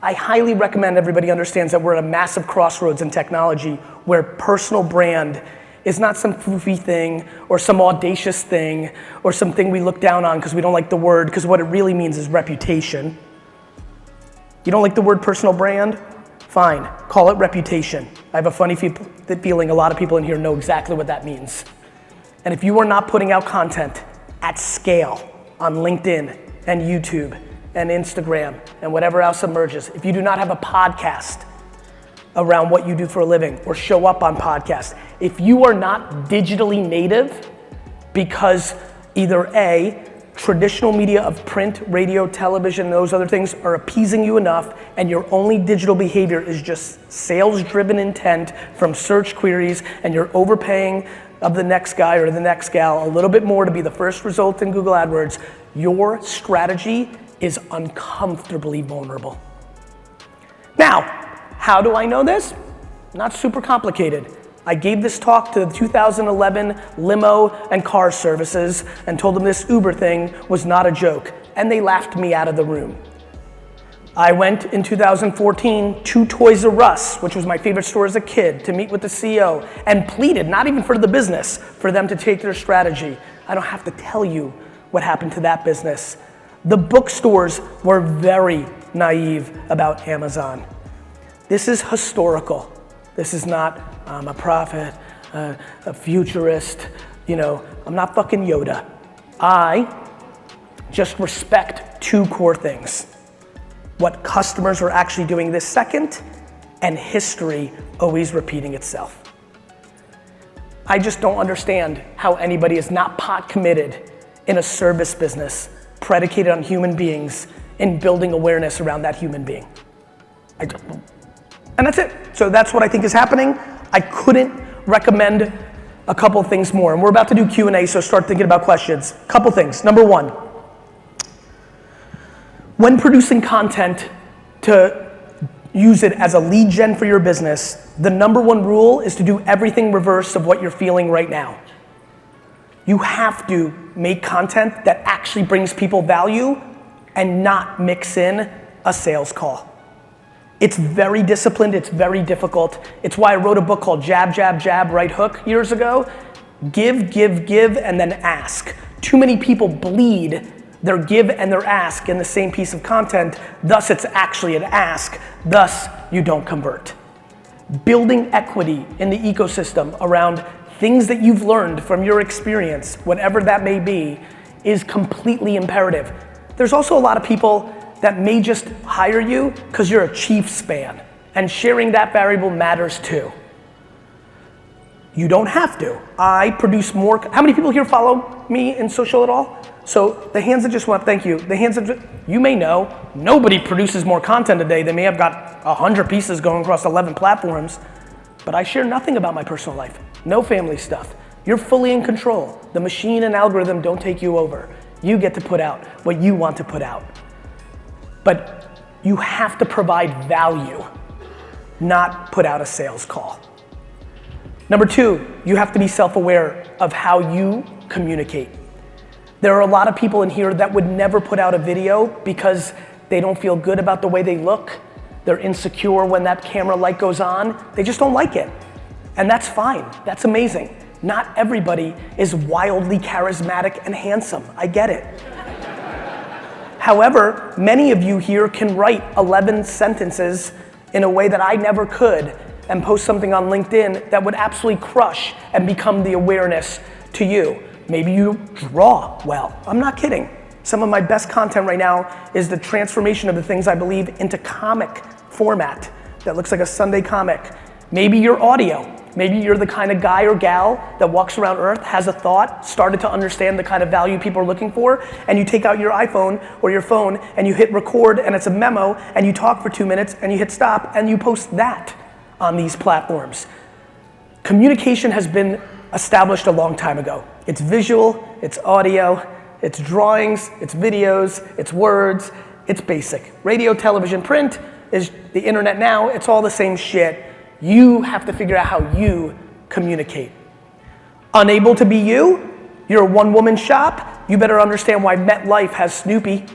I highly recommend everybody understands that we're at a massive crossroads in technology where personal brand is not some foofy thing or some audacious thing or something we look down on because we don't like the word, because what it really means is reputation. You don't like the word personal brand? Fine, call it reputation. I have a funny feeling a lot of people in here know exactly what that means. And if you are not putting out content at scale on LinkedIn and YouTube and Instagram and whatever else emerges, if you do not have a podcast around what you do for a living or show up on podcasts, if you are not digitally native because either A, traditional media of print, radio, television, those other things are appeasing you enough and your only digital behavior is just sales-driven intent from search queries and you're overpaying of the next guy or the next gal a little bit more to be the first result in Google AdWords, your strategy is uncomfortably vulnerable. Now, how do I know this? Not super complicated. I gave this talk to the 2011 limo and car services and told them this Uber thing was not a joke, and they laughed me out of the room. I went in 2014 to Toys R Us, which was my favorite store as a kid, to meet with the CEO and pleaded, not even for the business, for them to take their strategy. I don't have to tell you what happened to that business. The bookstores were very naive about Amazon. This is historical. This is not, I'm a prophet, a futurist, I'm not fucking Yoda. I just respect two core things. What customers are actually doing this second, and history always repeating itself. I just don't understand how anybody is not pot committed in a service business predicated on human beings in building awareness around that human being. And that's it. So that's what I think is happening. I couldn't recommend a couple things more. And we're about to do Q&A, so start thinking about questions. Couple things. Number one, when producing content to use it as a lead gen for your business, the number one rule is to do everything reverse of what you're feeling right now. You have to make content that actually brings people value and not mix in a sales call. It's very disciplined, it's very difficult. It's why I wrote a book called Jab, Jab, Jab, Right Hook years ago. Give, give, give, and then ask. Too many people bleed their give and their ask in the same piece of content, thus it's actually an ask, thus you don't convert. Building equity in the ecosystem around things that you've learned from your experience, whatever that may be, is completely imperative. There's also a lot of people that may just hire you because you're a Chiefs fan, and sharing that variable matters too. You don't have to. I produce more. How many people here follow me in social at all? So the hands that just went up, thank you. The hands that you may know, nobody produces more content today. They may have got 100 pieces going across 11 platforms, but I share nothing about my personal life. No family stuff. You're fully in control. The machine and algorithm don't take you over. You get to put out what you want to put out. But you have to provide value, not put out a sales call. Number two, you have to be self-aware of how you communicate. There are a lot of people in here that would never put out a video because they don't feel good about the way they look. They're insecure when that camera light goes on. They just don't like it. And that's fine, that's amazing. Not everybody is wildly charismatic and handsome, I get it. However, many of you here can write 11 sentences in a way that I never could and post something on LinkedIn that would absolutely crush and become the awareness to you. Maybe you draw well. I'm not kidding. Some of my best content right now is the transformation of the things I believe into comic format that looks like a Sunday comic. Maybe you're audio. Maybe you're the kind of guy or gal that walks around Earth, has a thought, started to understand the kind of value people are looking for, and you take out your iPhone or your phone and you hit record and it's a memo and you talk for 2 minutes and you hit stop and you post that on these platforms. Communication has been established a long time ago. It's visual, it's audio, it's drawings, it's videos, it's words, it's basic. Radio, television, print is the internet now, it's all the same shit. You have to figure out how you communicate. Unable to be you? You're a one-woman shop? You better understand why MetLife has Snoopy.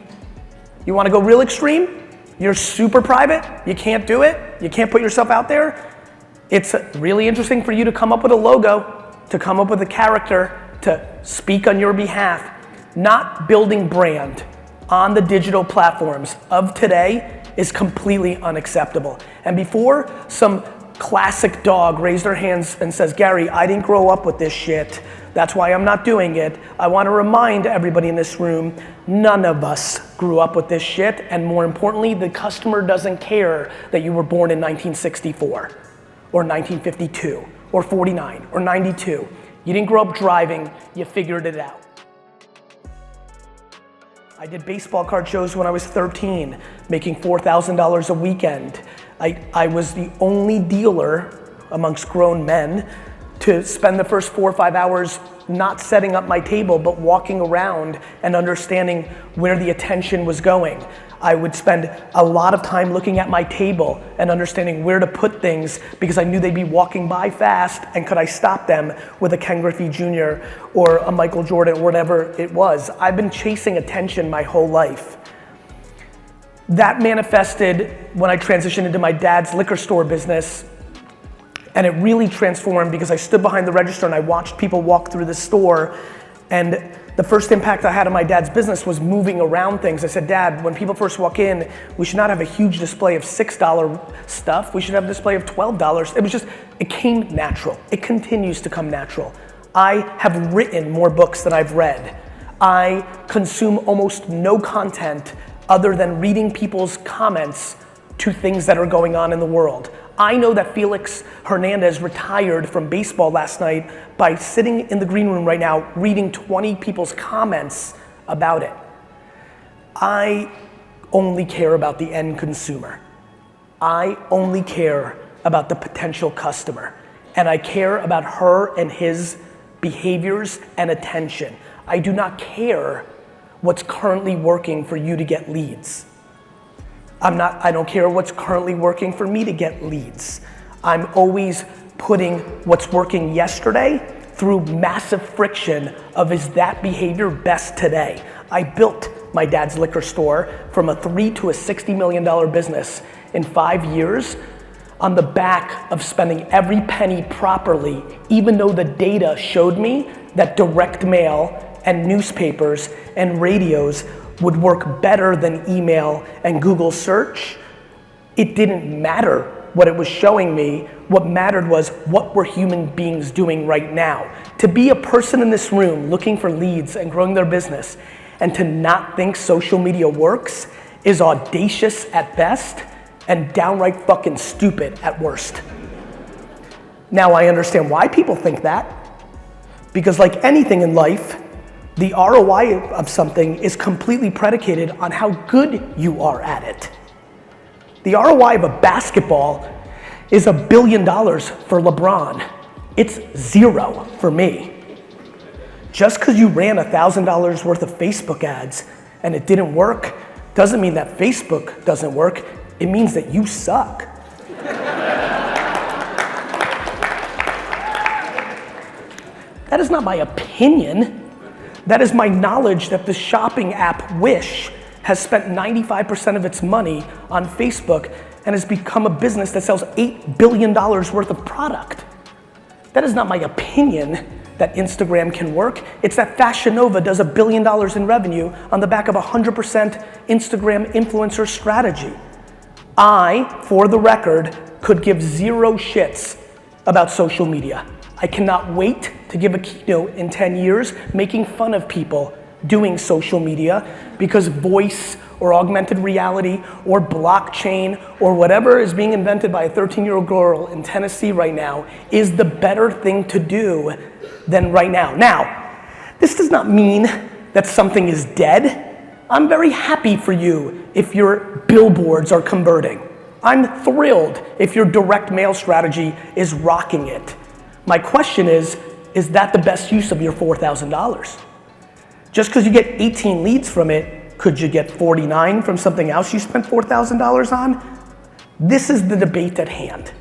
You wanna go real extreme? You're super private, you can't do it, you can't put yourself out there. It's really interesting for you to come up with a logo, to come up with a character, to speak on your behalf. Not building brand on the digital platforms of today is completely unacceptable. And before some classic dog raised their hands and says, Gary, I didn't grow up with this shit, that's why I'm not doing it, I want to remind everybody in this room, none of us grew up with this shit, and more importantly, the customer doesn't care that you were born in 1964, or 1952, or 49, or 92. You didn't grow up driving, you figured it out. I did baseball card shows when I was 13, making $4,000 a weekend. I was the only dealer amongst grown men to spend the first 4 or 5 hours not setting up my table, but walking around and understanding where the attention was going. I would spend a lot of time looking at my table and understanding where to put things because I knew they'd be walking by fast, and could I stop them with a Ken Griffey Jr. or a Michael Jordan or whatever it was. I've been chasing attention my whole life. That manifested when I transitioned into my dad's liquor store business, and it really transformed because I stood behind the register and I watched people walk through the store, and the first impact I had on my dad's business was moving around things. I said, Dad, when people first walk in, we should not have a huge display of $6 stuff. We should have a display of $12. It came natural. It continues to come natural. I have written more books than I've read. I consume almost no content other than reading people's comments to things that are going on in the world. I know that Felix Hernandez retired from baseball last night by sitting in the green room right now reading 20 people's comments about it. I only care about the end consumer. I only care about the potential customer. And I care about her and his behaviors and attention. I do not care what's currently working for you to get leads. I don't care what's currently working for me to get leads. I'm always putting what's working yesterday through massive friction of, is that behavior best today? I built my dad's liquor store from a $3 to a $60 million business in 5 years on the back of spending every penny properly, even though the data showed me that direct mail and newspapers and radios would work better than email and Google search. It didn't matter what it was showing me. What mattered was, what were human beings doing right now? To be a person in this room looking for leads and growing their business and to not think social media works is audacious at best and downright fucking stupid at worst. Now I understand why people think that, because like anything in life, the ROI of something is completely predicated on how good you are at it. The ROI of a basketball is $1 billion for LeBron. It's 0 for me. Just because you ran $1,000 worth of Facebook ads and it didn't work, doesn't mean that Facebook doesn't work. It means that you suck. That is not my opinion. That is my knowledge that the shopping app Wish has spent 95% of its money on Facebook and has become a business that sells $8 billion worth of product. That is not my opinion that Instagram can work. It's that Fashion Nova does $1 billion in revenue on the back of 100% Instagram influencer strategy. I, for the record, could give 0 shits about social media. I cannot wait to give a keynote in 10 years making fun of people doing social media because voice or augmented reality or blockchain or whatever is being invented by a 13-year-old girl in Tennessee right now is the better thing to do than right now. Now, this does not mean that something is dead. I'm very happy for you if your billboards are converting. I'm thrilled if your direct mail strategy is rocking it. My question is that the best use of your $4,000? Just because you get 18 leads from it, could you get 49 from something else you spent $4,000 on? This is the debate at hand.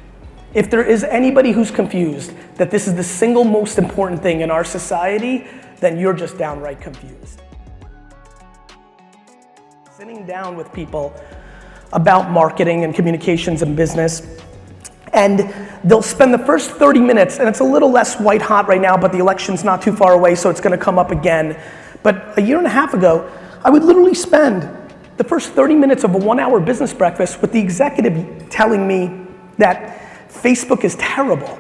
If there is anybody who's confused that this is the single most important thing in our society, then you're just downright confused. Sitting down with people about marketing and communications and business. And they'll spend the first 30 minutes, and it's a little less white hot right now, but the election's not too far away, so it's gonna come up again. But a year and a half ago, I would literally spend the first 30 minutes of a 1-hour business breakfast with the executive telling me that Facebook is terrible,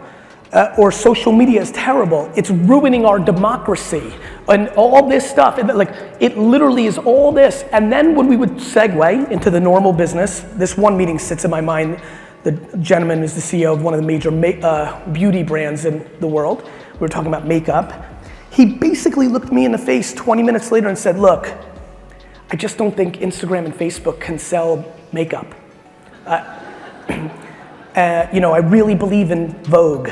or social media is terrible. It's ruining our democracy, and all this stuff. And like, it literally is all this. And then when we would segue into the normal business, this one meeting sits in my mind. The gentleman is the CEO of one of the major beauty brands in the world. We were talking about makeup. He basically looked me in the face 20 minutes later and said, look, I just don't think Instagram and Facebook can sell makeup. You know, I really believe in Vogue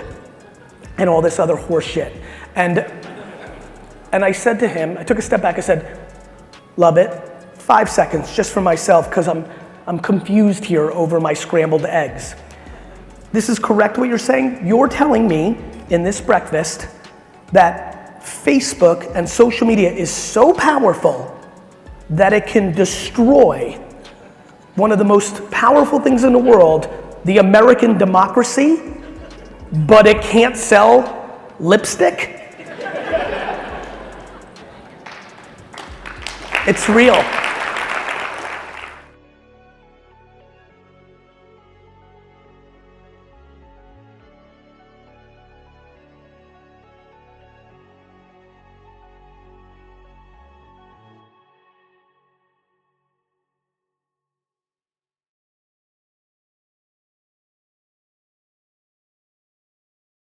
and all this other horse shit. And I said to him, I took a step back, I said, love it, 5 seconds just for myself, because I'm confused here over my scrambled eggs. This is correct what you're saying? You're telling me in this breakfast that Facebook and social media is so powerful that it can destroy one of the most powerful things in the world, the American democracy, but it can't sell lipstick? It's real.